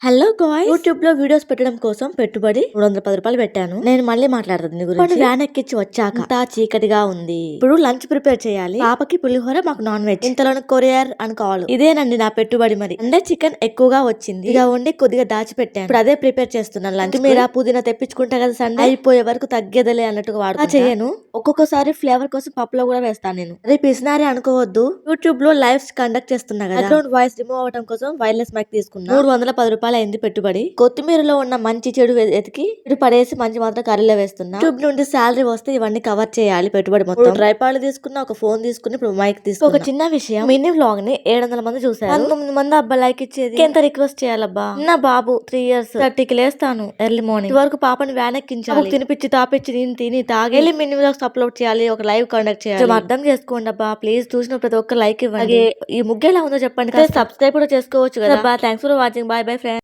Hello guys, YouTube లో videos పెట్టడం కోసం పెట్టుబడి 310 రూపాయలు పెట్టాను. నేను మళ్ళీ మాట్లాడుతుంది దీని గురించి. వ్యాన్ ఎక్కించి వచ్చాక అంతా చీకటిగా ఉంది. ఇప్పుడు లంచ్ ప్రిపేర్ చేయాలి. పాపకి పులిహోర, మాకు నాన్ వెజ్. ఇంతలోని కొరియర్ అని కాల్. ఇదేనండి నా పెట్టుబడి. మరి అంటే చికెన్ ఎక్కువగా వచ్చింది. ఇక వండి కొద్దిగా దాచిపెట్టాను. ఇప్పుడు అదే ప్రిపేర్ చేస్తున్నాను లంచ్. మీరు పుదీనా తెప్పించుకుంటా కదా సండే, అయిపోయే వరకు తగ్గేదలే అన్నట్టుగా వాడుకుంటా. చేయను. ఒక్కొక్కసారి ఫ్లేవర్ కోసం పప్పులో కూడా వేస్తాను నేను. రేపు పిసినారి అనుకోవద్దు. యూట్యూబ్ లో లైవ్స్ కండక్ట్ చేస్తున్నా కదా, బ్యాక్గ్రౌండ్ వాయిస్ రిమూవ్ అవడం కోసం వైర్లెస్ మైక్ తీసుకున్నా. 310 రూపాయలు అయింది పెట్టుబడి. కొత్తిమీరలో ఉన్న మంచి చెడు ఎతికి ఇటు పడేసి మంచి మాత్రం కర్రీలో వేస్తున్నా. యూట్యూబ్ నుండి శాలరీ వస్తే ఇవన్నీ కవర్ చేయాలి పెట్టుబడి మొత్తం. ట్రైపాడ్ తీసుకున్నా, ఒక ఫోన్ తీసుకుని ఇప్పుడు మైక్ తీసుకున్నా. ఒక చిన్న విషయం, మినీ వ్లాగ్ ని 700 మంది చూసారు. 19 మంది అబ్బా లైక్ ఇచ్చేది. ఎంత రిక్వెస్ట్ చేయాలబ్బా. నా బాబు 3 years 30కి లేస్తాను ఎర్లీ మార్నింగ్. వరకు పాపని వ్యాన్ ఎక్కించాలి, తినిపించి తాపిచ్చి నేను తిని తాగి వెళ్ళి మినీ వ్లాగ్స్ అప్లోడ్ చేయాలి, ఒక లైవ్ కండక్ట్ చేయాలి. అర్థం చేసుకోండి అబ్బా ప్లీజ్. చూసిన ప్రతి ఒక్క లైక్ ఇవ్వండి. ఈ ముగ్గు ఎలా ఉందో చెప్పండి. సబ్స్క్రైబ్ కూడా చేసుకోవచ్చు కదా. Thanks for watching. By bye friends.